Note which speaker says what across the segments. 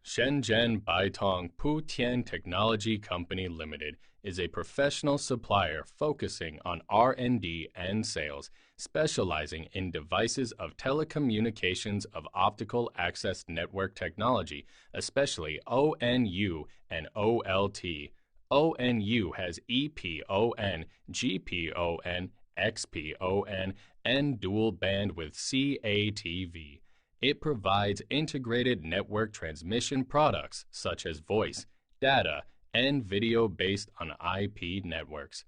Speaker 1: Shenzhen Baitong Putian Technology Company Limited is a professional supplier focusing on R&D and sales, specializing in devices of telecommunications of optical access network technology, especially ONU and OLT. ONU has EPON, GPON, XPON, and dual band with CATV. It provides integrated network transmission products such as voice, data, and video based on IP networks.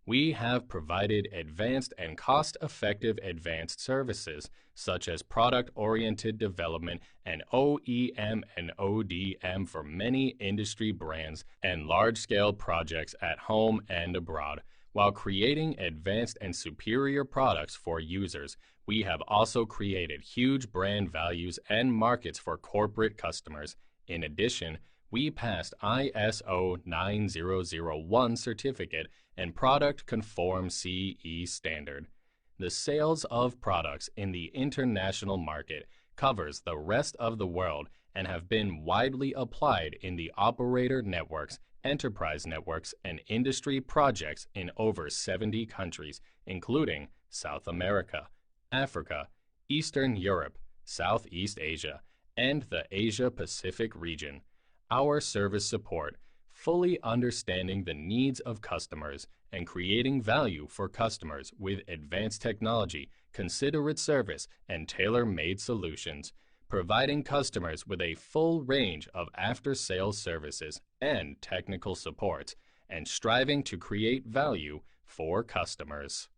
Speaker 1: We have provided advanced and cost-effective advanced services such as product-oriented development and OEM and ODM for many industry brands and large-scale projects at home and abroad. While creating advanced and superior products for users, we have also created huge brand values and markets for corporate customers. In addition, we passed ISO 9001 certificate and product conform CE standard. The sales of products in the international market covers the rest of the world and have been widely applied in the operator networks, enterprise networks, and industry projects in over 70 countries, including South America, Africa, Eastern Europe, Southeast Asia, and the Asia-Pacific region. Our service support, fully understanding the needs of customers and creating value for customers with advanced technology, considerate service, and tailor-made solutions, providing customers with a full range of after-sales services and technical support, and striving to create value for customers.